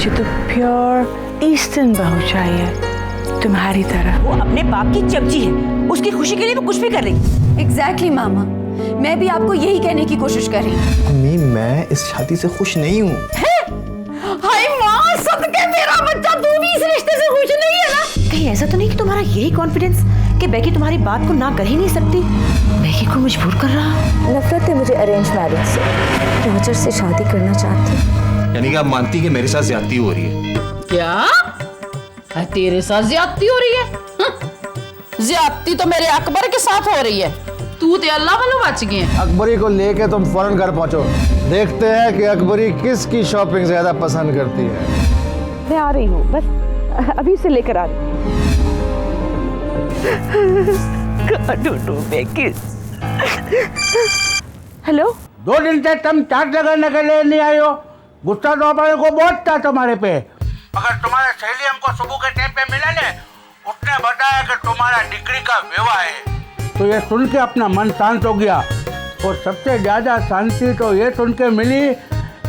मुझे तो pure eastern बहू चाहिए, तुम्हारी तरह। वो अपने बाप की चमची है, उसकी खुशी के लिए वो कुछ भी कर रही। एग्जैक्टली मामा, मैं भी आपको यही कहने की कोशिश कर रही हूँ। अम्मी मैं इस शादी से खुश नहीं हूँ। हाय माँ, सदके मेरा बच्चा, तू भी इस रिश्ते से खुश नहीं है ना? कहीं ऐसा तो नहीं कि तुम्हारा यही कॉन्फिडेंस कि बेकी तुम्हारी बात को ना कर ही नहीं सकती, बेकी को मजबूर कर रहा। नफरत है मुझे अरेंज मैरिज से, रॉजर से शादी करना चाहती हूँ। यानी कि आप मानती कि मेरे साथ ज्यादती हो रही है? क्या तेरे साथ ज्यादती हो रही है? ज्यादती तो मेरे अकबर के साथ हो रही है। तू ते अल्लाह वालों बच गए। अकबरी को लेके तुम फौरन घर पहुंचो, देखते हैं कि अकबरी किसकी शॉपिंग ज्यादा पसंद करती है। मैं आ रही हूँ, बस अभी से लेकर आ रही हूँ। हेलो, 2 दिन से तुम चाट लगाने के लिए नहीं आई हो। गुस्सा तो हमारे को बहुत था तुम्हारे पे, मगर तुम्हारे सहेली हमको सुबह के टाइम पे मिला ने, उसने बताया कि तुम्हारा डिग्री का विवाह है। तो ये सुन के अपना मन शांत हो गया, और सबसे ज्यादा शांति तो ये सुन के मिली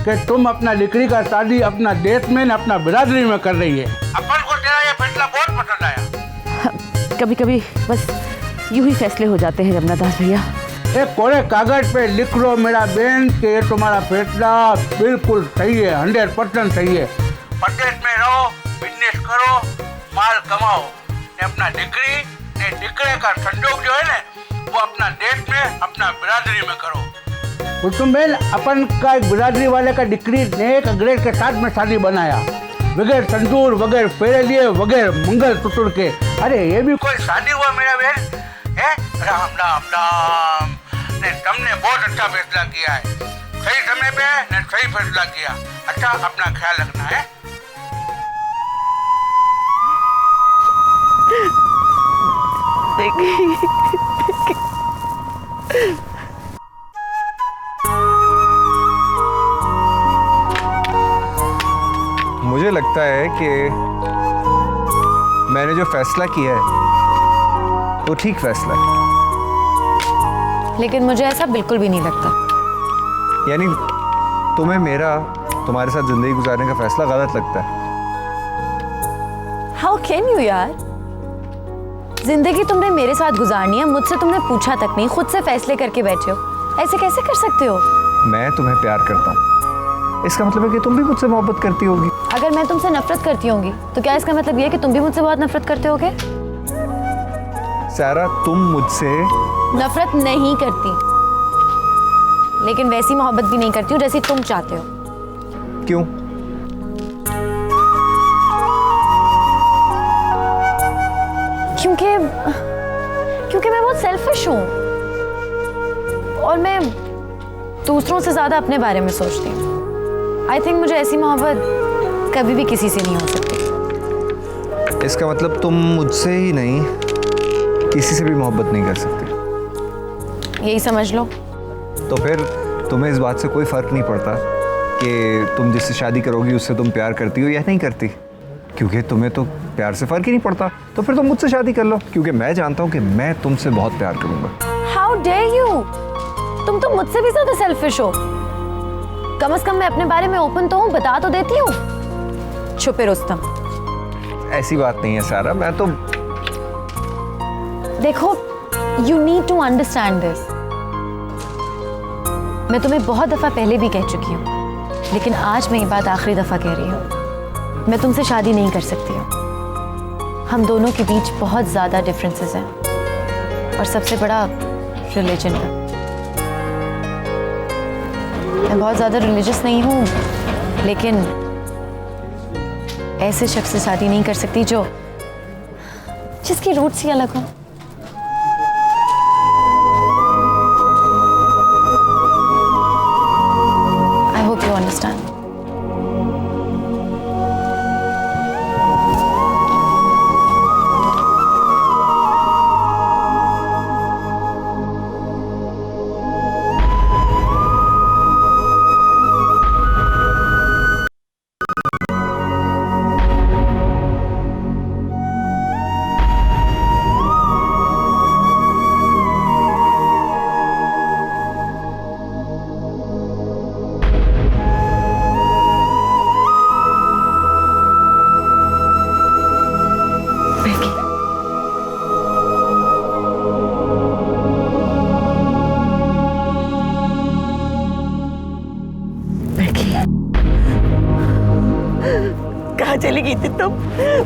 कि तुम अपना डिग्री का शादी अपना देश में न अपना बिरादरी में कर रही है। अपन को तेरा ये फैसला बहुत पसंद आया। कभी कभी बस यूं ही फैसले हो जाते हैं रमनादास भैया। एक कोरे कागज पे लिख लो मेरा बहन कि ये तुम्हारा फैसला बिल्कुल सही है, 100% सही है। प्रदेश में रहो, बिजनेस करो, माल कमाओ, ने अपना डिग्री ने डिग्री का संजोग जो है ना, वो अपना देश में अपना बिरादरी में करो। तुम बहन, अपन का एक बिरादरी वाले का डिग्री ने एक अंग्रेज के साथ में शादी बनाया, बगैर संदूर, बगैर फेरे लिए, बगैर मंगल सूत्र के। अरे ये भी कोई शादी हुआ मेरा बहन है? राम राम राम। ने तुमने बहुत अच्छा फैसला किया है, सही समय पे ने सही फैसला किया। अच्छा, अपना ख्याल रखना है। मुझे लगता है कि मैंने जो फैसला किया है वो ठीक फैसला है। लेकिन मुझे ऐसा बिल्कुल भी नहीं लगता। यानी तुम्हें मेरा तुम्हारे साथ जिंदगी गुजारने का फैसला गलत लगता है? हाउ कैन यू यार, जिंदगी तुमने मेरे साथ गुजारनी है, मुझसे तुमने पूछा तक नहीं, खुद से फैसले करके बैठे हो। ऐसे कैसे कर सकते हो? मैं तुम्हें प्यार करता हूँ, इसका मतलब है कि तुम भी मुझसे मोहब्बत करती होगी। अगर मैं तुमसे नफरत करती होंगी तो क्या इसका मतलब ये है कि तुम भी मुझसे बहुत नफरत करते होगे? सारा, तुम मुझसे नफरत नहीं करती, लेकिन वैसी मोहब्बत भी नहीं करती हूँ जैसी तुम चाहते हो। क्यों? क्योंकि मैं बहुत सेल्फिश हूँ और मैं दूसरों से ज्यादा अपने बारे में सोचती हूँ। आई थिंक मुझे ऐसी मोहब्बत कभी भी किसी से नहीं हो सकती। इसका मतलब तुम मुझसे ही नहीं किसी से भी मोहब्बत नहीं कर सकती? यही समझ लो। तो फिर तुम्हें इस बात से कोई फर्क नहीं पड़ता कि तुम जिससे शादी करोगी उससे तुम प्यार करती हो या नहीं करती? क्योंकि तुम्हें तो प्यार से फर्क ही नहीं पड़ता, तो फिर तुम मुझसे शादी कर लो, क्योंकि मैं जानता हूँ कि मैं तुमसे बहुत प्यार करूंगा। हाउ डेयर यू, तुम तो मुझसे भी ज्यादा सेल्फिश हो। कम से कम मैं अपने बारे में ओपन तो हूँ, बता तो देती हूँ। छुपे रुस्तम। ऐसी बात नहीं है सारा, मैं तो देखो, you need to understand this. मैं तुम्हें बहुत दफा पहले भी कह चुकी हूँ, लेकिन आज मैं ये बात आखिरी दफा कह रही हूँ। मैं तुमसे शादी नहीं कर सकती हूँ। हम दोनों के बीच बहुत ज्यादा डिफरेंसेस हैं, और सबसे बड़ा रिलीजन का। मैं बहुत ज्यादा रिलीजियस नहीं हूँ, लेकिन ऐसे शख्स से शादी नहीं कर सकती जिसकी रूट्स ही अलग हो। I hope you understand. गई थी तुम?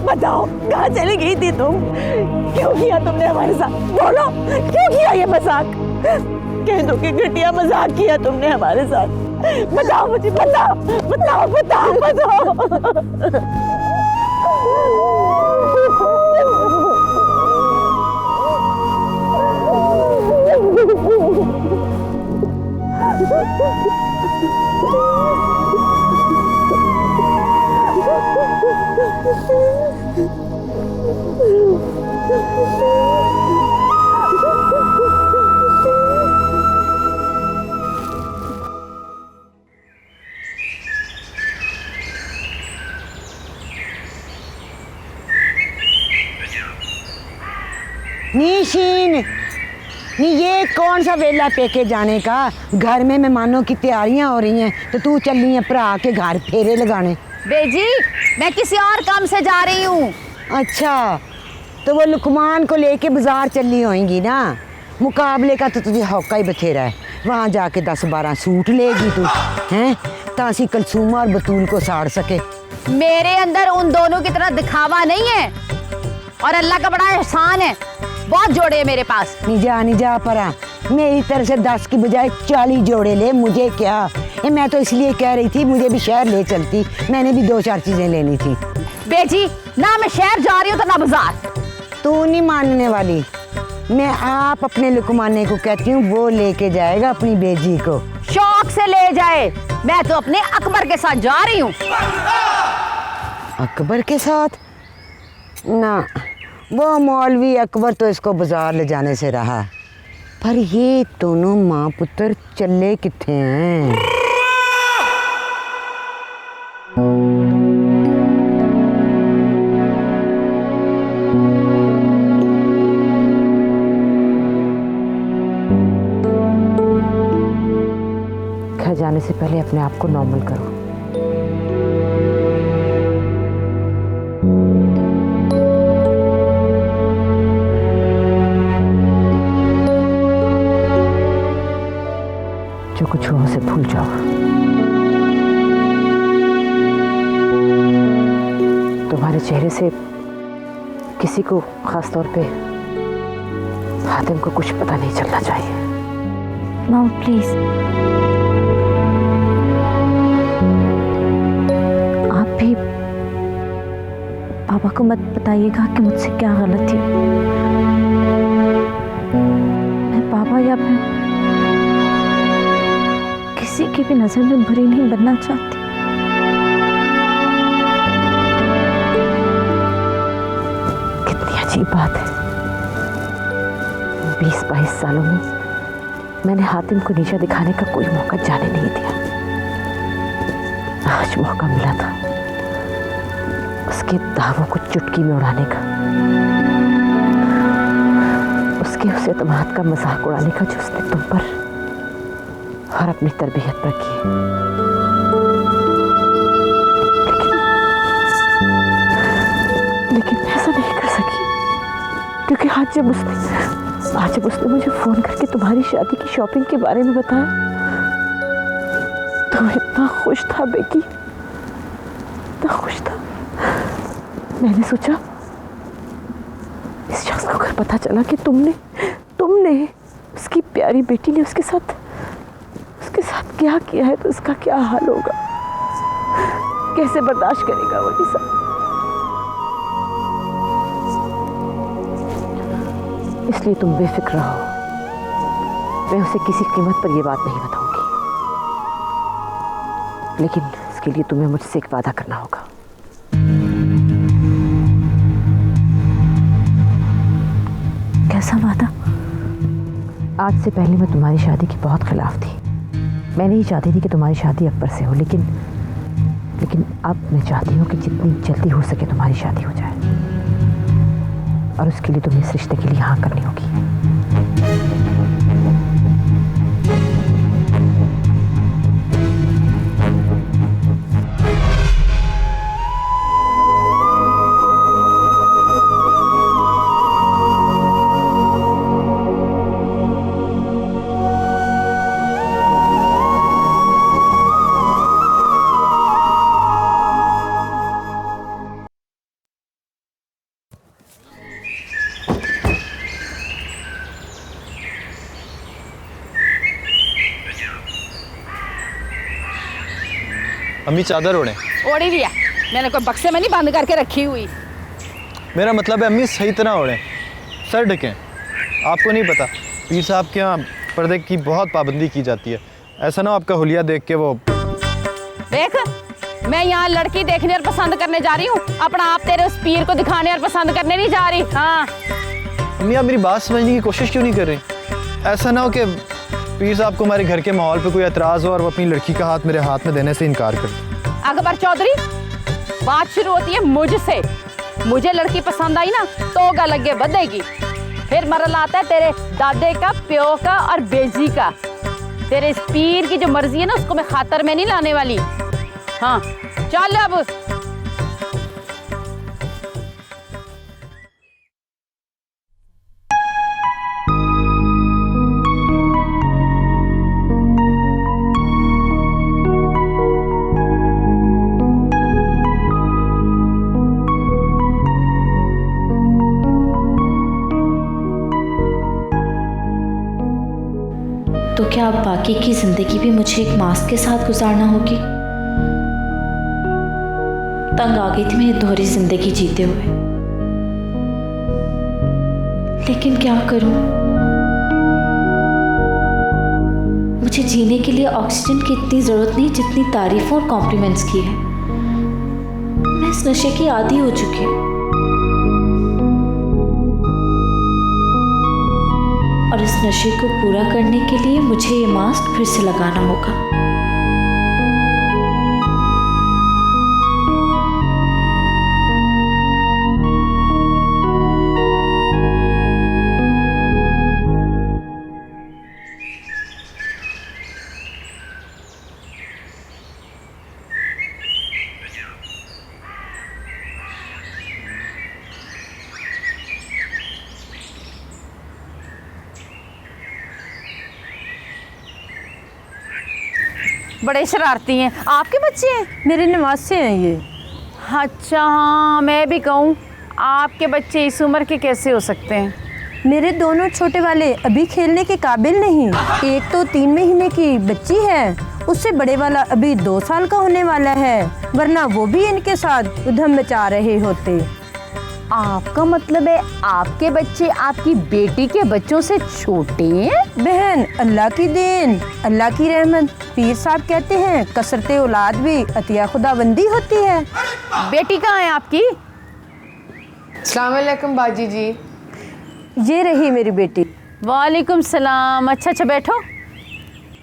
बताओ कहाँ चली गई थी तुम? क्यों किया तुमने हमारे साथ? बोलो क्यों किया ये मजाक? कह दो कि घटिया मजाक किया तुमने हमारे साथ। बताओ मुझे, बताओ बताओ बताओ बताओ। निशीन, नी ये कौन सा वेला पेके जाने का? घर में मेहमानों की तैयारियां हो रही हैं तो तू चली है भरा के घर फेरे लगाने। बेजी मैं किसी और काम से जा रही हूँ। अच्छा, तो वो लुकमान को लेके बाजार चली होएंगी ना? मुकाबले का तो तुझे हौका ही बथेरा है। वहाँ जाके 10-12 सूट लेगी तू, हैं? ताकि कलसूमा और बतूल को साड़ सके। मेरे अंदर उन दोनों की तरह दिखावा नहीं है और अल्लाह का बड़ा एहसान है, बहुत जोड़े हैं मेरे पास। नहीं जा परा, मेरी तरफ से 10 की बजाय 40 जोड़े ले, मुझे क्या? मैं तो इसलिए कह रही थी मुझे भी शहर ले चलती, मैंने भी 2-4 चीजें लेनी थी। बेजी ना मैं शहर जा रही हूँ तो ना बाजार। तू नहीं मानने वाली, मैं आप अपने लुकमाने को कहती हूँ, वो लेके जाएगा अपनी बेजी को। शौक से ले जाए, मैं तो अपने अकबर के साथ जा रही हूँ। अकबर के साथ? ना, वो मौलवी अकबर तो इसको बाजार ले जाने से रहा, पर ये दोनों माँ पुत्र चले किथे हैं? घर जाने से पहले अपने आप को नॉर्मल करो। जो कुछ हुआ उसे भूल जाओ। तुम्हारे चेहरे से किसी को, खास तौर पे हातिम को, कुछ पता नहीं चलना चाहिए। मॉम प्लीज, आप भी पापा को मत बताइएगा कि मुझसे क्या गलती। मैं पापा या फिर किसी की भी नजर में बुरी नहीं बनना चाहती। कितनी अजीब बात है, 20-22 सालों में मैंने हातिम को नीचा दिखाने का कोई मौका जाने नहीं दिया। आज मौका मिला था उसके दावों को चुटकी में उड़ाने का, उसके उस एतमाद का मजाक उड़ाने का जो उसने तुम पर और अपनी तरबियत पर की। लेकिन मैं ऐसा नहीं कर सकी, क्योंकि आज जब उसने मुझे फोन करके तुम्हारी शादी की शॉपिंग के बारे में बताया तो इतना खुश था बेकी, इतना खुश था। मैंने सोचा इस शख्स को अगर पता चला कि तुमने उसकी प्यारी बेटी ने उसके साथ क्या किया है तो उसका क्या हाल होगा, कैसे बर्दाश्त करेगा वो ये सब। इसलिए तुम बेफिक्र रहो, मैं उसे किसी कीमत पर यह बात नहीं बताऊंगी, लेकिन इसके लिए तुम्हें मुझसे एक वादा करना होगा। कैसा वादा? आज से पहले मैं तुम्हारी शादी की बहुत खिलाफ थी। मैं नहीं चाहती थी कि तुम्हारी शादी अकबर से हो, लेकिन अब मैं चाहती हूँ कि जितनी जल्दी हो सके तुम्हारी शादी हो जाए, और उसके लिए तुम्हें इस रिश्ते के लिए हाँ करनी होगी। अम्मी चादर ओढ़े। ओढ़ी लिया, मैंने कोई बक्से में नहीं बंद करके रखी हुई। मेरा मतलब है अम्मी सही तरह ओढ़े, सर ढकें। आपको नहीं पता पीर साहब के यहाँ पर्दे की बहुत पाबंदी की जाती है। ऐसा ना हो आपका हुलिया देख के वो। देख, मैं यहाँ लड़की देखने और पसंद करने जा रही हूँ, अपना आप तेरे उस पीर को दिखाने और पसंद करने नहीं जा रही। हाँ अम्मी आप मेरी बात समझने की कोशिश क्यों नहीं कर रही? ऐसा ना हो कि पीर साहब को हमारे घर के माहौल पे कोई एतराज़ हो और वो अपनी लड़की का हाथ मेरे हाथ में देने से इनकार कर दे। अकबर चौधरी, बात शुरू होती है मुझसे। मुझे लड़की पसंद आई ना तो गल अगे बढ़ेगी, फिर मरल आता है तेरे दादे का, प्यो का और बेजी का। तेरे इस पीर की जो मर्जी है ना उसको मैं खातर में नहीं लाने वाली। हाँ चल अब। तो क्या अब बाकी की जिंदगी भी मुझे एक मास्क के साथ गुजारना होगी? तंग आ गई थी मैं दोहरी जिंदगी जीते हुए, लेकिन क्या करूं? मुझे जीने के लिए ऑक्सीजन की इतनी जरूरत नहीं जितनी तारीफों और कॉम्प्लीमेंट्स की है। मैं इस नशे की आदी हो चुकी हूं और इस नशे को पूरा करने के लिए मुझे ये मास्क फिर से लगाना होगा। बड़े शरारती हैं। आपके बच्चे हैं? मेरे नवासे हैं ये। अच्छा हाँ, मैं भी कहूँ आपके बच्चे इस उम्र के कैसे हो सकते हैं? मेरे दोनों छोटे वाले अभी खेलने के काबिल नहीं। एक तो 3 महीने की बच्ची है, उससे बड़े वाला अभी 2 साल का होने वाला है, वरना वो भी इनके साथ उधम मचा रहे होते। आपका मतलब है आपके बच्चे आपकी बेटी के बच्चों से छोटे हैं? बहन, अल्लाह की देन, अल्लाह की रहमत। पीर साहब कहते हैं कसरते औलाद भी अतिया खुदाबंदी होती है। बेटी कहाँ है आपकी? अस्सलाम वालेकुम बाजी जी। ये रही मेरी बेटी। वालेकुम सलाम। अच्छा अच्छा बैठो।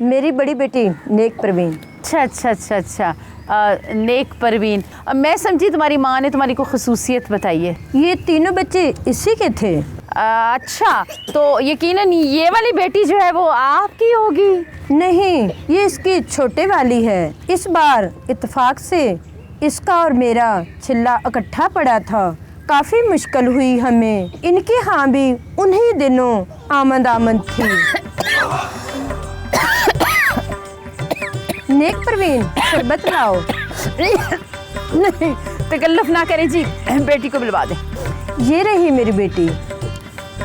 मेरी बड़ी बेटी नेक परवीन। अच्छा अच्छा अच्छा अच्छा नेक परवीन। मैं समझी तुम्हारी माँ ने तुम्हारी को खसूसियत बताई है। ये तीनों बच्चे इसी के थे। अच्छा तो यकीनन ये वाली बेटी जो है वो आपकी होगी? नहीं, ये इसकी छोटे वाली है। इस बार इत्तेफाक से इसका और मेरा छिल्ला इकट्ठा पड़ा था। काफ़ी मुश्किल हुई हमें। इनके यहाँ भी उन्हीं दिनों आमद थी। नेक परवीन, शरबत लाओ। नहीं, तकल्लुफ ना करें जी, बेटी को बुलवा दें। ये रही मेरी बेटी।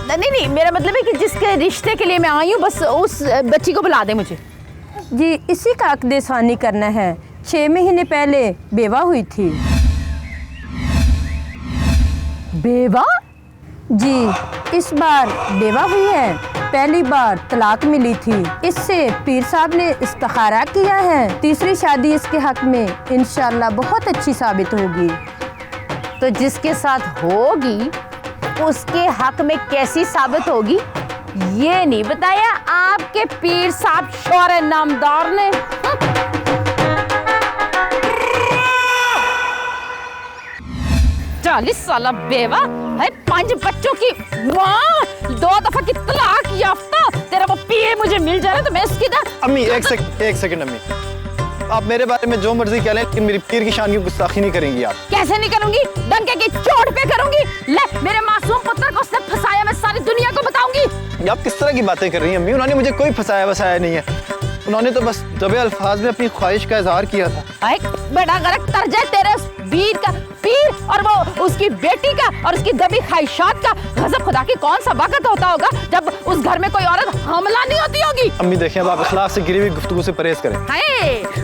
नहीं नहीं, मेरा मतलब है कि जिसके रिश्ते के लिए मैं आई हूँ बस उस बच्ची को बुला दे मुझे। जी, इसी का अक़्द सानी करना है। 6 महीने पहले बेवा हुई थी। बेवा? जी, इस बार बेवा हुई है। पहली बार तलाक मिली थी। इससे पीर साहब ने इस्तिखारा किया है। तीसरी शादी इसके हक में इंशाल्लाह बहुत अच्छी साबित होगी। तो जिसके साथ होगी उसके हक में कैसी साबित होगी ये नहीं बताया आपके पीर साहब शौहर नामदार ने। 40 साल बेवा है, 5 बच्चों की माँ, 2 दफा की तलाक याफ्ता। तेरा वो पीए मुझे मिल जाए तो मैं इसकी अम्मी एक सेकंड अम्मी, आप मेरे बारे में जो मर्जी कह लें लेकिन मेरी पीर की शान की गुस्ताखी नहीं करेंगी आप। कैसे नहीं करूंगी? डंके की चोट पे करूंगी। ले, मेरे मासूम पुत्र को उसने फंसाया, मैं सारी दुनिया को बताऊंगी। आप किस तरह की बातें कर रही हैं अम्मी? उन्होंने मुझे कोई फंसाया नहीं है। उन्होंने तो बस दबे अल्फाज में अपनी ख्वाहिश का इजहार किया था। बेटा गलत तर्ज है तेरे वीर का, पीर और वो उसकी बेटी का और उसकी दबी ख्वाहिशात का। गजब खुदा की कौन सा वक्त होता होगा जब उस घर में कोई औरत हमला नहीं होती होगी। अम्मी देखें, अब आप अखलाक से गिरी हुई गुफ्तगू से परहेज करें। हाय,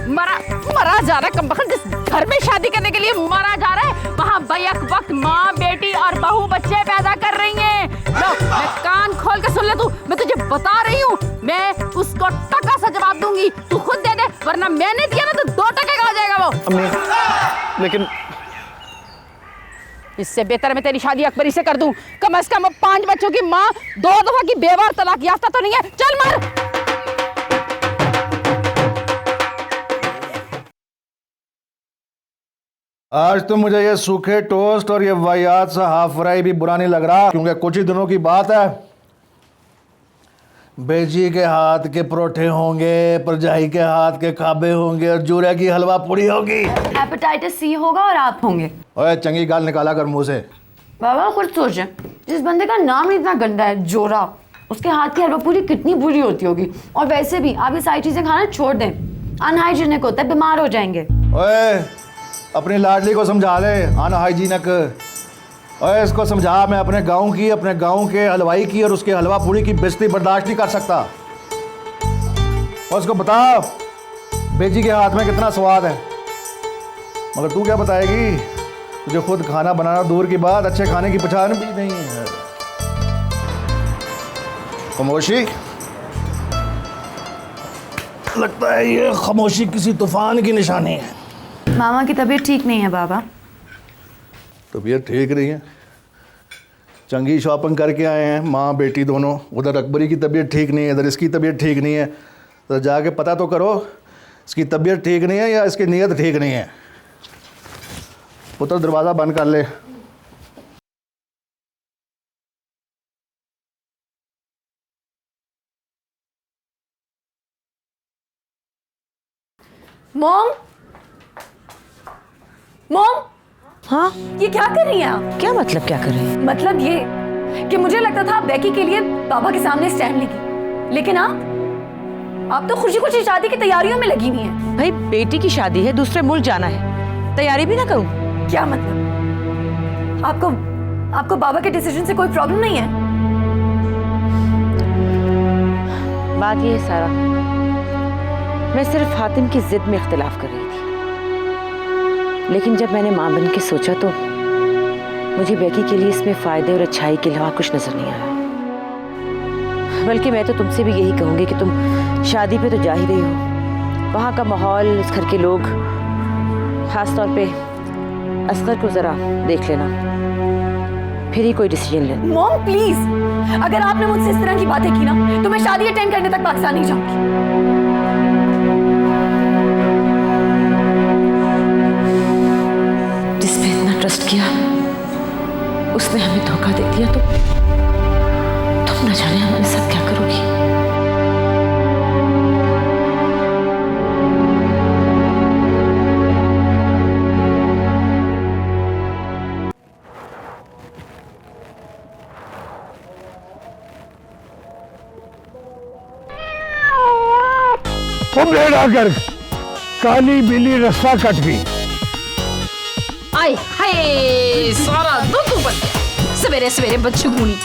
मरा जा रहा है कमबख्त, जिस घर में शादी करने के लिए मरा जा रहा है वहाँ बैक वक्त माँ बेटी और बहू बच्चे पैदा कर रही हैं। लो, मैं कान खोल के सुन ले तू, मैं तुझे बता रही हूँ, मैं उसको टका सा जवाब दूंगी, तू खुद दे दे, वरना मैंने दिया ना तो 2 टके का हो जाएगा वो। अम्मी लेकिन इससे बेहतर मैं तेरी शादी अकबरी से कर दूं। कम से कम 5 बच्चों की माँ, 2 दफा की बेवार तलाक याफ्ता तो नहीं है। चल मर। आज तो मुझे ये सूखे टोस्ट और ये वाहियात सा हाफ फ्राई भी बुरा नहीं लग रहा, क्योंकि कुछ ही दिनों की बात है, बेजी के हाथ के परोठे होंगे, परजाई के हाथ के खाबे होंगे और जूरे की हलवा पूरी होगी। हेपेटाइटिस सी होगा और आप होंगे। ओए चंगी गाल निकाला कर मुंह से। बाबा खुद सोचें, जिस बंदे का नाम ही इतना गंदा है, जोरा, उसके हाथ की हलवा पूरी कितनी बुरी होती होगी। और वैसे भी आप ये सारी चीजें खाना छोड़ दें, अनहाइजीनिक होता है, बीमार हो जाएंगे। ओए अपनी लाडली को समझा ले, अनहाइजीनिक। ओए इसको समझा, मैं अपने गांव के हलवाई की और उसके हलवा पूरी की बेइज्जती बर्दाश्त नहीं कर सकता। और उसको बता बेजी के हाथ में कितना स्वाद है, मगर तू क्या बताएगी, तुझे खुद खाना बनाना दूर की बात, अच्छे खाने की पहचान भी नहीं है। खामोशी, लगता है ये खामोशी किसी तूफान की निशानी है। मामा की तबीयत ठीक नहीं है बाबा। तबीयत ठीक नहीं है? चंगी शॉपिंग करके आए हैं माँ बेटी दोनों, उधर अकबरी की तबीयत ठीक नहीं है, इधर इसकी तबीयत ठीक नहीं है, तो जाके पता तो करो इसकी तबीयत ठीक नहीं है या इसकी नीयत ठीक नहीं है। पुत्र दरवाज़ा बंद कर ले। मॉम, मॉम, हाँ ये क्या कर रही हैं आप? क्या मतलब क्या कर रही है? मतलब ये कि मुझे लगता था आप बेकी के लिए पापा के सामने स्टैंड लेगी, लेकिन आप तो खुशी खुशी शादी की तैयारियों में लगी हुई हैं। भाई बेटी की शादी है, दूसरे मुल्क जाना है, तैयारी भी ना करूं? क्या मतलब? आपको बाबा के डिसीजन से कोई प्रॉब्लम नहीं है? बात ये है सारा, मैं सिर्फ हातिम की जिद में इख्तिलाफ कर रही थी, लेकिन जब मैंने मां बन के सोचा तो मुझे बेकी के लिए इसमें फायदे और अच्छाई के अलावा कुछ नजर नहीं आया। बल्कि मैं तो तुमसे भी यही कहूंगी कि तुम शादी पे तो जा ही रही हो, वहाँ का माहौल, उस घर के लोग, खास तौर पे असगर को जरा देख लेना, फिर ही कोई डिसीजन लेना। मॉम प्लीज, अगर आपने मुझसे इस तरह की बातें की ना तो मैं शादी अटेंड करने तक पाकिस्तान नहीं जाऊंगी। जिसपे इतना ट्रस्ट किया उसने हमें धोखा दे दिया, तो तुम न जाने हमारे साथ क्या करोगी। वो बेड़ा कर, काली बिल्ली रास्ता कट गई। आय हाय, सारा दुख बन गया सवेरे सवेरे बच्चू गुनी।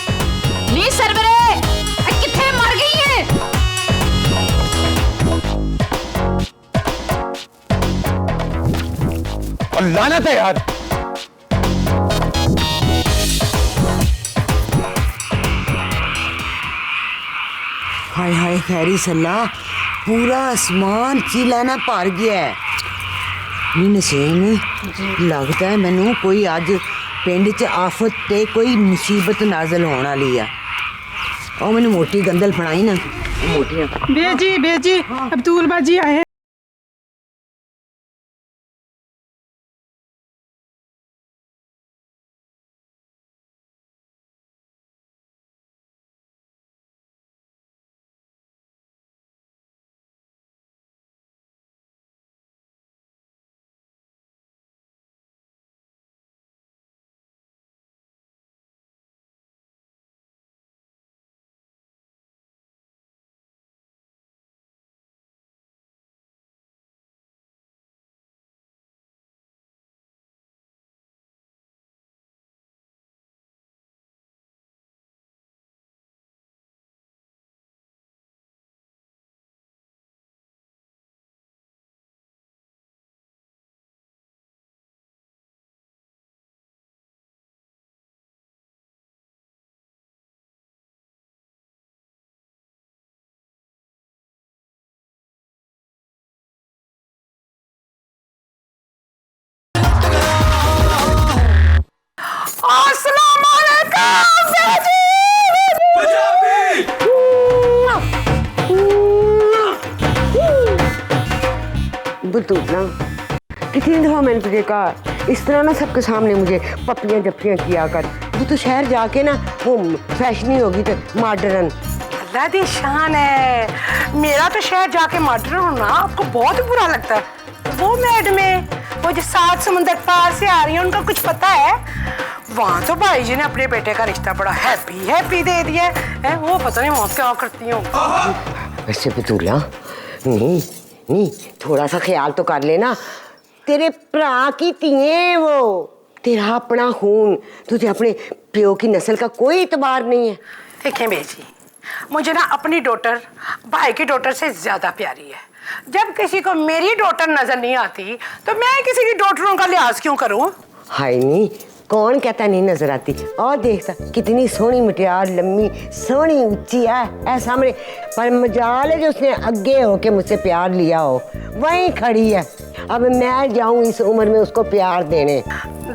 नी सरवरे किथे मर गई है? और लानत है यार, हाय हाय खैरी सल्ला, पूरा आसमान चिलाना भर गया है। नी नसीम, लगता है मैनू कोई अज पिंड च आफत ते कोई मुसीबत नाजल होने वाली है। और मैनू मोटी गंदल फड़ाई ना, मोटियां। बेजी बेजी, अब्दुल बाजी आए। बतूना, कितनी दफ़ा मैंने तुझे कहा इस तरह ना सबके सामने मुझे पप्पियाँ जप्पियाँ किया कर। वो तो शहर जाके ना वो फैशनी होगी तो मॉडर्न। अल्लाह दी शान है, मेरा तो शहर जाके मॉडर्न होना आपको बहुत बुरा लगता है। वो मैड में वो जो 7 समुंदर पार से आ रही है उनका कुछ पता है? वहाँ तो भाई जी ने अपने बेटे का रिश्ता बड़ा हैप्पी दे दिया है। वो पता नहीं वहाँ क्या करती हूँ। वैसे बतूला नहीं थोड़ा सा ख्याल तो कर लेना, तेरे भरा की तिये वो, तेरा अपना खून, तुझे अपने प्यो की नस्ल का कोई इतबार नहीं है। देखें बेजी, मुझे ना अपनी डॉटर भाई की डॉटर से ज्यादा प्यारी है। जब किसी को मेरी डॉटर नजर नहीं आती तो मैं किसी की डॉटरों का लिहाज क्यों करूं? हाय नहीं, कौन कहता नहीं नजर आती? और देखता कितनी सोहनी मुटियार, लम्मी सोहनी ऊंची है सामने, पर मजाल है जो उसने आगे होके मुझसे प्यार लिया हो, वहीं खड़ी है। अब मैं जाऊं इस उम्र में उसको प्यार देने?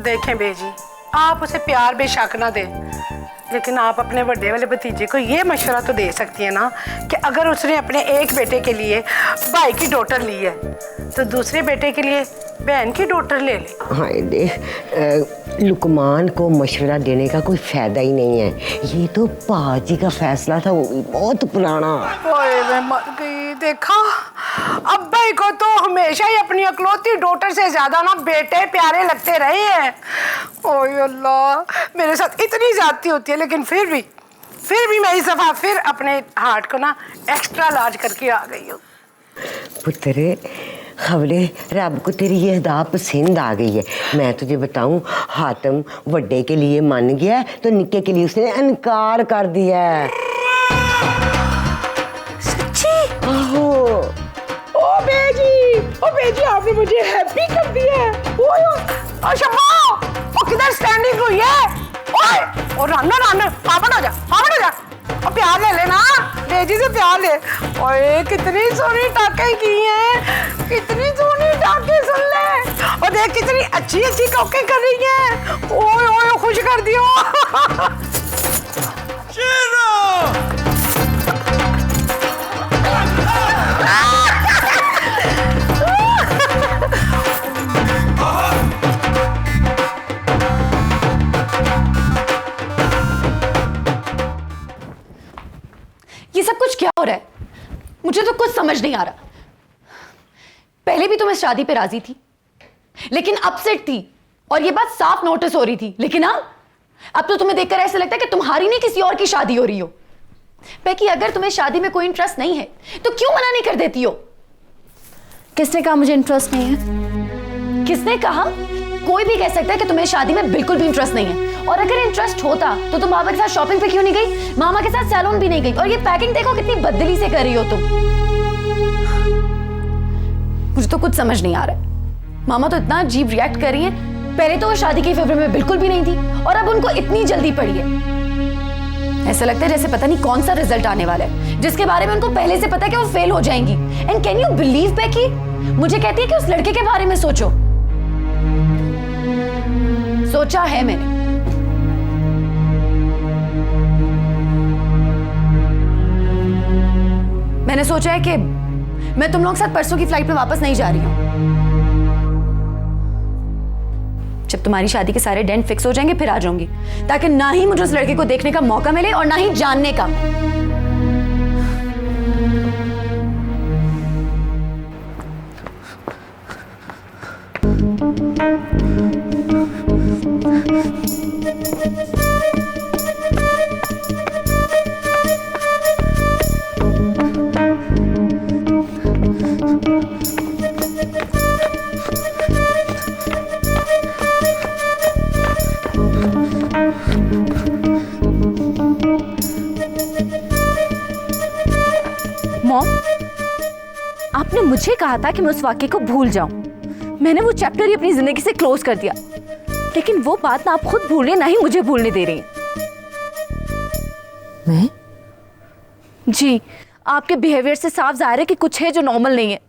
देखें बेजी, आप उसे प्यार बेशक ना दें, लेकिन आप अपने बड़े वाले भतीजे को ये मशवरा तो दे सकती है ना कि अगर उसने अपने एक बेटे के लिए भाई की डॉटर ली है तो दूसरे बेटे के लिए बहन की डॉटर ले ले। हाँ देख, लुकमान को मशवरा देने का कोई फायदा ही नहीं है, ये तो पाजी का फैसला था, वो भी बहुत पुराना। ओए मैं मर गई। देखा, अब्बा को तो हमेशा ही अपनी अकलौती डॉटर से ज्यादा ना बेटे प्यारे लगते रहे हैं। ओए अल्लाह, मेरे साथ इतनी ज्यादती होती है, लेकिन फिर भी मैं इस दफा फिर अपने हार्ट को ना एक्स्ट्रा लार्ज करके आ गई हूँ। पुत्रे, खबरे रब को तेरी ये अदा पसंद आ गई है। मैं तुझे बताऊं, हातिम बड़े के लिए मान गया है तो निक्के के लिए उसने इनकार कर दिया है। सच्ची? आहो। ओ बेजी आपने मुझे हैप्पी कर दिया है। ओए शम्मा, वो किधर स्टैंडिंग हुई है? ओए और राना पापा आ जा और प्यार ले लेना, बेजी से प्यार ले। ओए कितनी सोनी टाके की हैं, कितनी सोनी टाके, सुन ले। और देख कितनी अच्छी टोके कर रही हैं। ओए खुश कर दियो। ये सब कुछ क्या हो रहा है? मुझे तो कुछ समझ नहीं आ रहा। पहले भी तो मैं शादी पे राजी थी, लेकिन अपसेट थी और ये बात साफ नोटिस हो रही थी। लेकिन अब तो तुम्हें देखकर ऐसा लगता है कि तुम्हारी नहीं किसी और की शादी हो रही हो। बेकी, अगर तुम्हें शादी में कोई इंटरेस्ट नहीं है तो क्यों मना नहीं कर देती हो? किसने कहा मुझे इंटरेस्ट नहीं है? किसने कहा? कोई भी कह सकता है कि तुम्हें शादी में बिल्कुल भी इंटरेस्ट नहीं है। और अगर इंटरेस्ट होता तो तुम बाबा के साथ शॉपिंग पे क्यों नहीं गई, मामा के साथ सैलून भी नहीं गई? और ये पैकिंग देखो कितनी बदली से कर रही हो तुम। मुझे तो कुछ समझ नहीं आ रहा है। मामा तो इतना अजीब रिएक्ट कर रही हैं। पहले तो वो शादी के फेवर में बिल्कुल भी नहीं थी और अब उनको इतनी जल्दी पड़ी है। ऐसा लगता है जैसे पता नहीं कौन सा रिजल्ट आने वाला है जिसके बारे में उनको पहले से पता है कि वो फेल हो जाएंगी। And can you believe Becky, मुझे कहती है कि उस लड़के के बारे में सोचो। सोचा है मैंने। मैंने सोचा है कि मैं तुम लोग के साथ परसों की फ्लाइट पे वापस नहीं जा रही हूं। जब तुम्हारी शादी के सारे डेंट फिक्स हो जाएंगे फिर आ जाऊंगी, ताकि ना ही मुझे उस लड़के को देखने का मौका मिले और ना ही जानने का। मॉम, आपने मुझे कहा था कि मैं उस वाक्य को भूल जाऊं। मैंने वो चैप्टर ही अपनी जिंदगी से क्लोज कर दिया, लेकिन वो बात ना आप खुद भूल रही हैं, ना ही मुझे भूलने दे रही हैं। मैं? जी, आपके बिहेवियर से साफ जाहिर है कि कुछ है जो नॉर्मल नहीं है।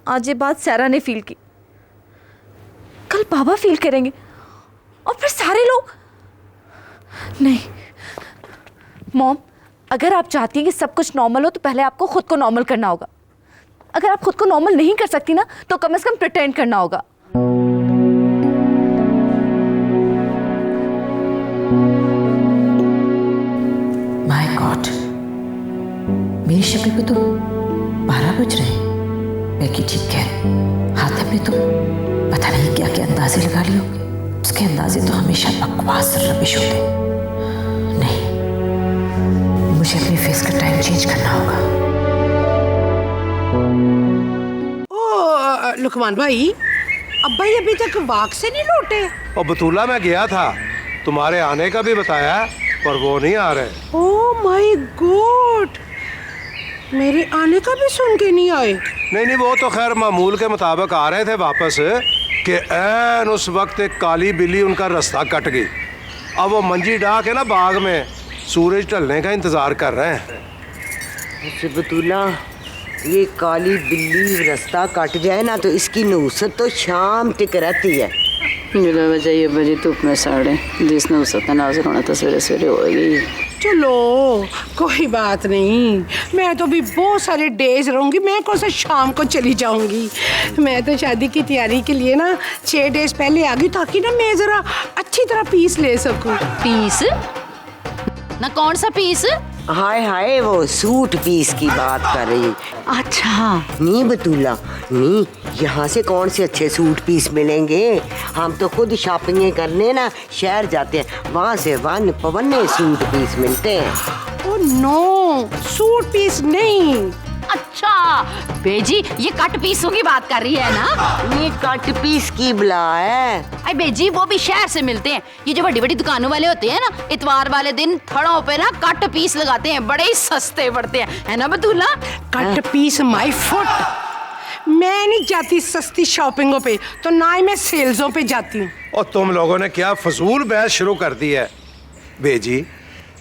आज ये बात सारा ने फील की, कल बाबा फील करेंगे और फिर सारे लोग। नहीं मॉम, अगर आप चाहती हैं कि सब कुछ नॉर्मल हो तो पहले आपको खुद को नॉर्मल करना होगा। अगर आप खुद को नॉर्मल नहीं कर सकती ना तो कम से कम प्रिटेंड करना होगा। माय गॉड, मेरी शक्ल पे तो 12 बज रहे हैं। बेकी ठीक है, हातिम ने तो पता नहीं क्या क्या अंदाजे लगा लिए होंगे। उसके अंदाजे तो हमेशा बकवास और रबिश होते। नहीं, मुझे अपने फेस का टाइम चेंज करना होगा। ओ लुकमान भाई, अब्बा ही अभी तक वाक से नहीं लौटे। और बतूला मैं गया था, तुम्हारे आने का भी बताया पर वो नहीं आ रहे। ओह माय गॉड, मेरे आने का भी सुन के नहीं आए। नहीं, वो तो खैर मामूल के मुताबिक आ रहे थे वापस कि ऐन उस वक्त एक काली बिल्ली उनका रास्ता कट गई। अब वो मंजी डाह के ना बाग में सूरज ढलने का इंतजार कर रहे हैं। अच्छा बतूला, ये काली बिल्ली रास्ता कट जाए ना तो इसकी नौसत तो शाम तक रहती है। मेरा वजह ये बड़ी धूप में साड़े जिस नौसत का नाजर होना तो सवेरे सवेरे होगी। चलो कोई बात नहीं, मैं तो भी बहुत सारे डेज रहूंगी। मैं कौन सा शाम को चली जाऊंगी। मैं तो शादी की तैयारी के लिए ना 6 डेज पहले आ गई ताकि ना मैं जरा अच्छी तरह पीस ले सकूं। पीस ना? कौन सा पीस? हाय हाय, वो सूट पीस की बात कर रही। अच्छा नहीं बतूला, नहीं, यहाँ से कौन से अच्छे सूट पीस मिलेंगे। हम तो खुद शॉपिंग करने ना शहर जाते हैं, वहाँ से वन पवने सूट पीस मिलते हैं। ओह नो, सूट पीस नहीं। अच्छा बेजी, ये कट पीसों की बात कर रही है ना? ये कट पीस की बला है। अरे बेजी, वो भी शहर से मिलते हैं। ये जो बड़ी बड़ी दुकानों वाले होते हैं ना, इतवार वाले दिन थड़ों पे ना कट पीस लगाते हैं, बड़े ही सस्ते पड़ते हैं, है ना Batula? Cut piece my foot. मैं नहीं जाती सस्ती शॉपिंगों पे, तो ना ही मैं सेल्सों पे जाती हूँ। और तुम लोगों ने क्या फजूल बहस शुरू कर दी है। बेजी,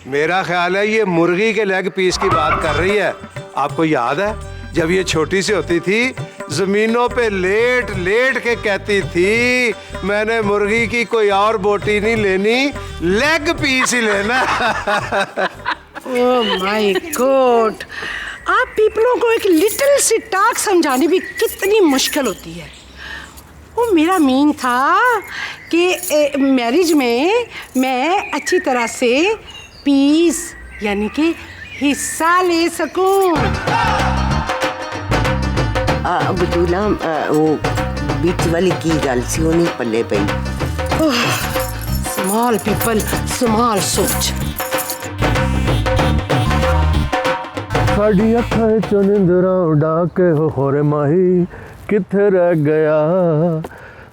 मेरा ख्याल है ये मुर्गी के लेग पीस की बात कर रही है। आपको याद है जब ये छोटी सी होती थी, जमीनों पे लेट लेट के कहती थी मैंने मुर्गी की कोई और बोटी नहीं लेनी, लेग पीस ही लेना। ओह माय गॉड, आप पीपलों को एक लिटिल सी टास्क समझानी भी कितनी मुश्किल होती है। वो मेरा मीन था कि मैरिज में मैं अच्छी तरह से पीस यानी कि हिस्सा ले सकूं। बतूला, वो बीच वाली की गल सी वो नहीं पल्ले पई। स्मॉल पीपल स्मॉल सोच। साड़ी अखां चों निंदरा उड़ा के हो खोरे माही किथे रह गया।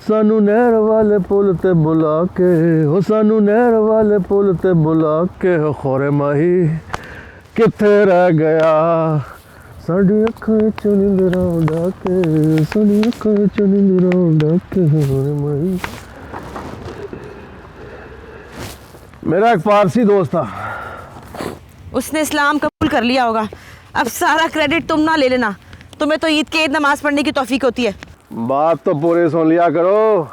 सानू नहर वाले पुल ते बुला के हो, सानू नहर वाले पुल ते बुला के हो खोरे माही किथे रह गया। साड़ी अखां चों निंदरा उड़ा के, साड़ी अखां चों निंदरा उड़ा के हो खोरे माही। मेरा एक पारसी दोस्त था, उसने इस्लाम कबूल कर लिया होगा। अब सारा क्रेडिट तुम ना ले लेना, तुम्हें तो ईद के ईद नमाज पढ़ने की तौफीक होती है। बात तो पूरे सुन लिया करो।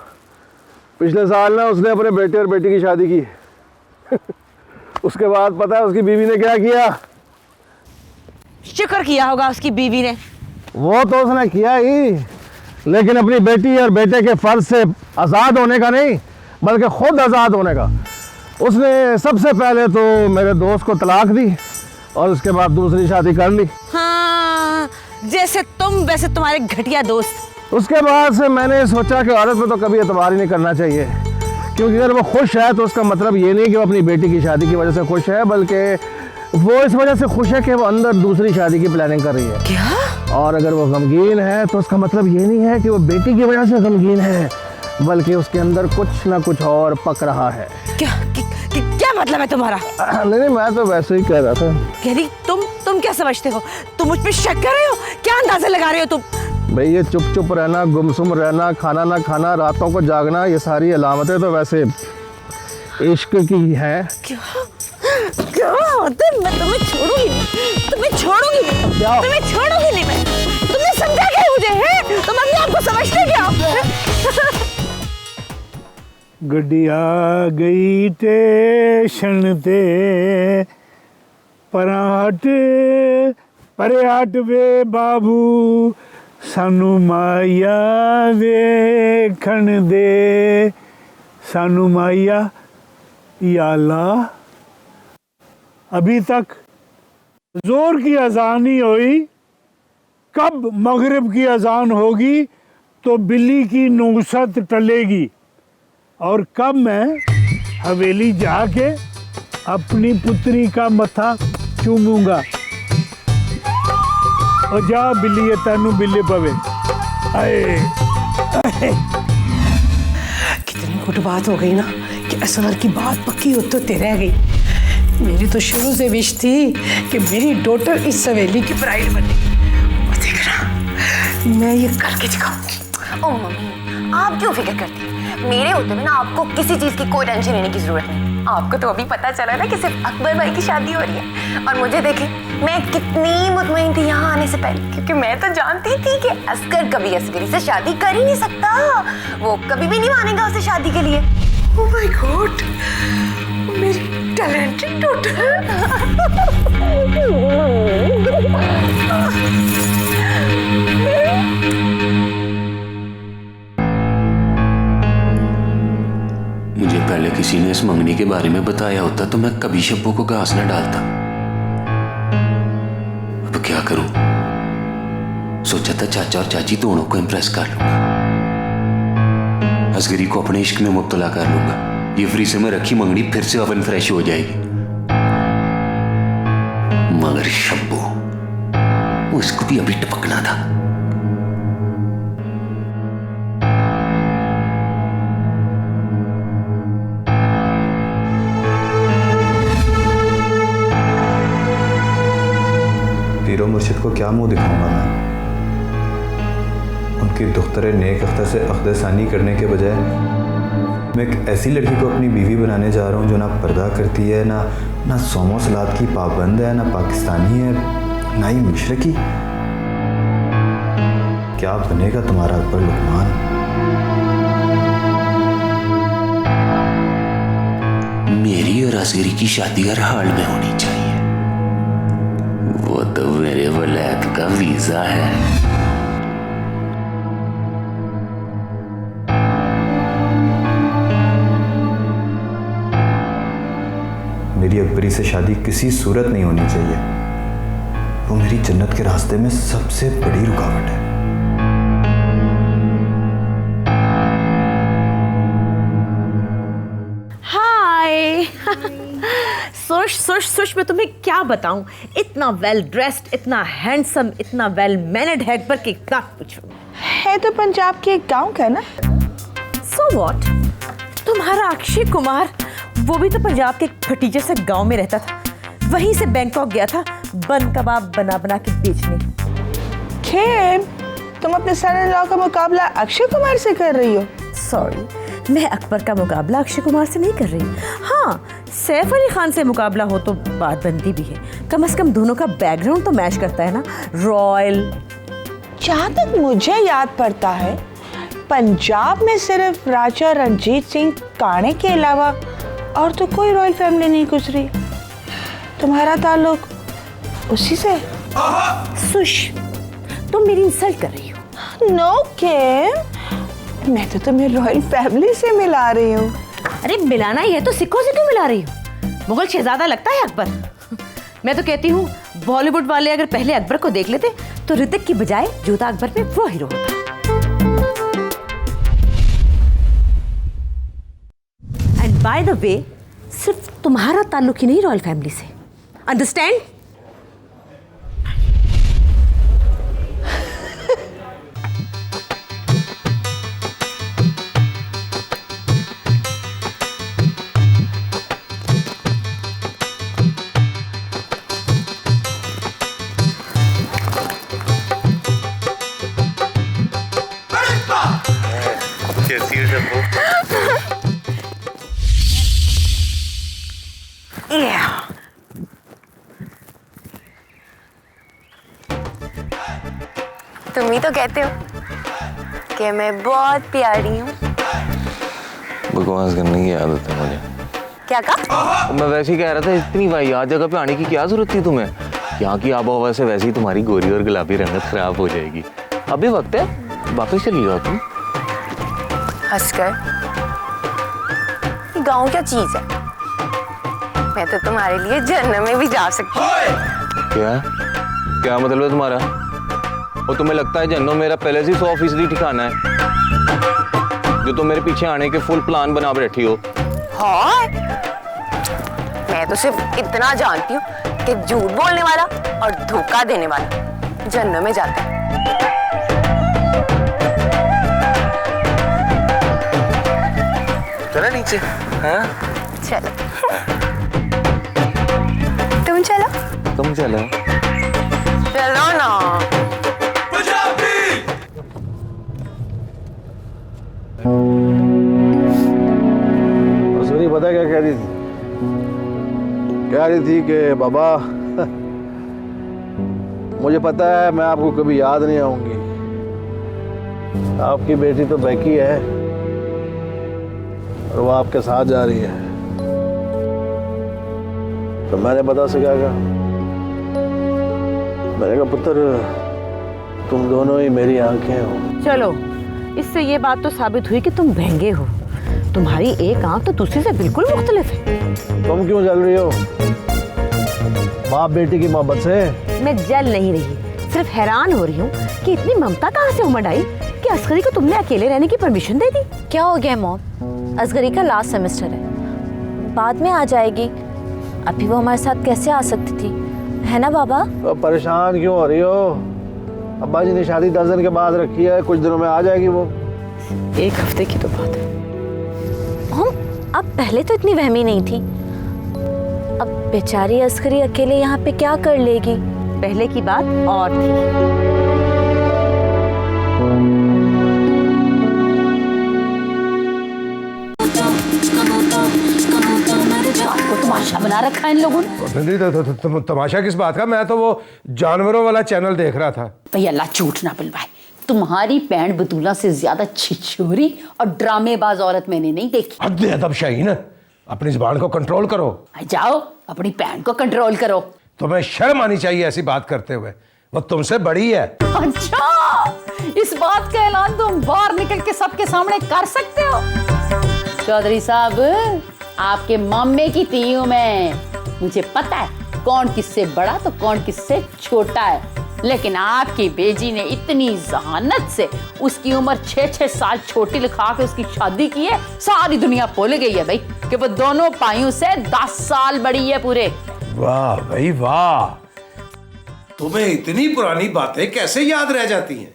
पिछले साल ना उसने अपने बेटे और बेटी की शादी की। उसके बाद पता है उसकी बीवी ने क्या किया? शुक्र किया होगा उसकी बीवी ने। वो तो उसने किया ही, लेकिन अपनी बेटी और बेटे के फर्ज से आज़ाद होने का नहीं, बल्कि खुद आज़ाद होने का। उसने सबसे पहले तो मेरे दोस्त को तलाक दी और उसके बाद दूसरी शादी कर ली। हाँ, जैसे तुम वैसे तुम्हारे घटिया दोस्त। उसके बाद से मैंने सोचा कि औरत पे तो कभी एतबार ही नहीं करना चाहिए, क्योंकि अगर वो खुश है तो उसका मतलब ये नहीं कि वो अपनी बेटी की शादी की वजह से खुश है, बल्कि वो इस वजह से खुश है कि वो अंदर दूसरी शादी की प्लानिंग कर रही है। क्या? और अगर वो गमगीन है तो उसका मतलब ये नहीं है कि वो बेटी की वजह से गमगीन है, बल्कि उसके अंदर कुछ ना कुछ और पक रहा है। क्या मतलब है तुम्हारा? नहीं, मैं तो वैसे ही कह रहा था। यानी तुम क्या समझते हो? तुम मुझ पे शक कर रहे हो? क्या अंदाजा लगा रहे हो तुम? भाई ये चुप चुप रहना, गुमसुम रहना, खाना ना खाना, रातों को जागना, ये सारी अलामतें तो वैसे इश्क की हैं। क्या मैं तुम्हें छोड़ूंगी नहीं, तुम्हें छोड़ूंगी नहीं, तुम्हें छोड़ूंगी नहीं मैं। तुमने समझा क्या मुझे? है तुम अपने आप को समझते क्या? गड्डी आ गई स्टेशन ते, परे हट वे बाबू सानू माया वेखण दे सानू माया। या अल्लाह, अभी तक जोर की अजान नहीं हुई, कब मगरिब की अजान होगी तो बिल्ली की नौसत टलेगी और कब मैं हवेली जाके अपनी पुत्री का मथा चूमूंगा। और जा बिल्ली तेनू बिल्ली पवे। कितनी गुड बात हो गई ना कि असगर की बात पक्की होते रह गई। मेरी तो शुरू से विश थी कि मेरी डॉटर इस सवेली की ब्राइड बने। और देखना, मैं ये करके दिखाऊंगी। ओ मम्मी, आप क्यों फिक्र करती हैं? मेरे होते में ना आपको किसी चीज की कोई टेंशन लेने की जरूरत नहीं। आपको तो अभी पता चला ना कि सिर्फ अकबर भाई की शादी हो रही है, और मुझे देखे मैं कितनी मुतमईन थी यहाँ आने से पहले, क्योंकि मैं तो जानती थी कि असगर कभी असगरी से शादी कर ही नहीं सकता। वो कभी भी नहीं मानेगा उसे शादी के लिए। ओह माय गॉड, मेरी टैलेंटेड डॉटर। मुझे पहले किसी ने इस मंगनी के बारे में बताया होता तो मैं कभी शब्बों को घास न डालता। अब क्या करूं? सोचा था चाचा और चाची दोनों को इम्प्रेस कर लूंगा, असगरी को अपने इश्क में मुब्तला कर लूंगा। ये फ्रीजर में रखी मंगनी फिर से ओवन फ्रेश हो जाएगी। मगर शब्बो, उसको भी अभी टपकना था। पीरो मुर्शिद को क्या मुंह दिखाऊंगा मैं? उनकी दुख्तरे नेक अख्तर से अख्दरसानी करने के बजाय मैं एक ऐसी लड़की को अपनी बीवी बनाने जा रहा हूँ जो ना पर्दा करती है, ना सोमो सलाद की पाबंद है, ना पाकिस्तानी है, ना ही मशरकी। क्या बनेगा तुम्हारा अकबर लुकमान? मेरी और असगरी की शादी हर हाल में होनी चाहिए। वो तो मेरे वलायत का वीजा है। मेरी अकबरी से शादी किसी सूरत नहीं होनी चाहिए। वो मेरी जन्नत के रास्ते में सबसे बड़ी रुकावट है। हाय। सुश मैं तुम्हें क्या बताऊं, इतना वेल ड्रेस्ड, इतना हैंडसम, इतना वेल मैनर्ड है अकबर के क्या पूछूं। है तो पंजाब के एक गांव का ना। सो व्हाट, तुम्हारा अक्षय कुमार वो भी तो पंजाब के एक भतीजे से गांव में रहता था, वहीं से बैंकॉक गया था बन कबाब बना बना के बेचने। खेम, तुम अपने सन-इन-लॉ का मुकाबला अक्षय कुमार से कर रही हो? सॉरी, मैं अकबर का मुकाबला अक्षय कुमार से नहीं कर रही। हाँ, सैफ अली खान से मुकाबला हो तो बात बनती भी है, कम से कम दोनों का बैकग्राउंड तो मैच करता है ना, रॉयल। जहाँ तक मुझे याद पड़ता है, पंजाब में सिर्फ राजा रंजीत सिंह काणे के अलावा और तो कोई रॉयल फैमिली नहीं गुजरी। तुम्हारा ताल्लुक उसी से? सुश, तुम मेरी इंसल्ट कर रही हो। नो केम, मैं तो तुम्हें रॉयल फैमिली से मिला रही हूँ। अरे मिलाना ही है तो सिखों से क्यों मिला रही हो? मुगल शहजादा लगता है अकबर। मैं तो कहती हूँ बॉलीवुड वाले अगर पहले अकबर को देख लेते तो ऋतिक की बजाय जोधा अकबर में वो हीरो होता। एंड बाय द वे, सिर्फ तुम्हारा ताल्लुक ही नहीं रॉयल फैमिली से, अंडरस्टैंड? कैसी है शब्बो? तुम ही तो कहते हो कि मैं बहुत प्यारी हूँ। बकवास करने की आदत है मुझे। क्या कहा? मैं वैसे ही कह रहा था, इतनी वाहियात जगह पे आने की क्या जरूरत थी तुम्हें? यहाँ की आबो हवा से वैसे ही तुम्हारी गोरी और गुलाबी रंगत खराब हो जाएगी। अभी वक्त है, वापस चली जाओ तुम। हंसकर, ये गाँव क्या चीज है? मैं तो तुम्हारे लिए जन्नत में भी जा सकती हूँ। क्या मतलब है तुम्हारा? और तुम्हें लगता है जन्नो मेरा पहले से 100% ठिकाना है, जो तुम मेरे पीछे आने के फुल प्लान बना बैठी हो? हाँ, मैं तो सिर्फ इतना जानती हूँ कि झूठ बोलने वाला और धोखा देने वाला जन्नत में जाता है। चला नीचे? हाँ? चलो। तुम चलो। तुम चलो। चलो ना। मसूरी पता क्या कह रही थी? कह रही थी कि बाबा मुझे पता है मैं आपको कभी याद नहीं आऊंगी। आपकी बेटी तो बैकी है और वो आपके साथ जा रही है। तो मैंने पता से क्या कहा, मैंने कहा पुत्र तुम दोनों ही मेरी आंखें हो। चलो, इससे ये बात तो साबित हुई कि तुम महंगे हो। तुम्हारी एक आंख तो दूसरी से बिल्कुल मुख्तलिफ है। तुम क्यों जल रही हो बाप बेटी की मोहब्बत से? मैं जल नहीं रही, सिर्फ हैरान हो रही हूँ कि इतनी ममता कहाँ से उमड़ आई कि असगरी को तुमने अकेले रहने की परमिशन दे दी। क्या हो गया मॉम? असगरी का लास्ट सेमेस्टर है, बाद में आ जाएगी। अभी वो हमारे साथ कैसे आ सकती थी, है ना बाबा? तो परेशान क्यों हो रही हो? अब्बा जी ने शादी 10 दिन के बाद रखी है, कुछ दिनों में आ जाएगी वो। 1 हफ्ते की तो बात है। अब पहले तो इतनी वहमी नहीं थी, अब बेचारी असगरी अकेले यहाँ पे क्या कर लेगी? पहले की बात और थी। तमाशा बना रखा है इन लोगों ने। तमाशा किस बात का? मैं तो वो जानवरों वाला चैनल देख रहा था। भैया अल्लाह झूठ ना बुलवाए, तुम्हारी पैंट बतूला से ज्यादा छिछोरी और ड्रामेबाज औरत मैंने नहीं देखी। हद अदब शाहीन, अपनी जुबान को कंट्रोल करो। जाओ अपनी पैंट को कंट्रोल करो। तुम्हें शर्म आनी चाहिए ऐसी बात करते हुए, वो तुमसे बड़ी है। अच्छा, इस बात का ऐलान तुम बाहर निकल के सबके सामने कर सकते हो? चौधरी साहब, आपके मामे की ती हूं मैं, मुझे पता है कौन किससे बड़ा तो कौन किससे छोटा है। लेकिन आपकी बेजी ने इतनी जहानत से उसकी उम्र 6-6 साल छोटी लिखा के उसकी शादी की है, सारी दुनिया भूल गई है भाई कि वो दोनों भाइयों से 10 साल बड़ी है पूरे। वाह भाई वाह, तुम्हें इतनी पुरानी बातें कैसे याद रह जाती हैं?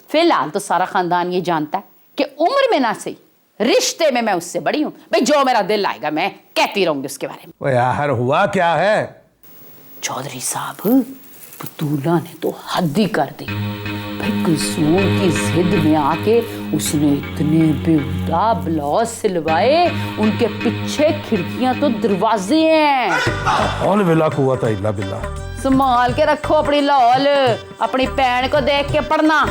फिलहाल तो सारा खानदान ये जानता है कि उम्र में ना सही, रिश्ते में मैं उससे बड़ी हूं भाई। जो मेरा दिल आएगा मैं कहती रहूंगी उसके बारे में। वो यार हुआ क्या है? चौधरी साहब, बतूला ने तो हद ही कर दी भाई। कुलसूम की जिद में आके उसने इतने बेहुदा ब्लाउज सिलवाए, उनके पीछे खिड़कियां तो दरवाजे हैं। कौन विला कुआ था इल्ला बिल्ला। संभाल के रखो अपनी लाहौल, अपनी भैन को देख के पढ़ना।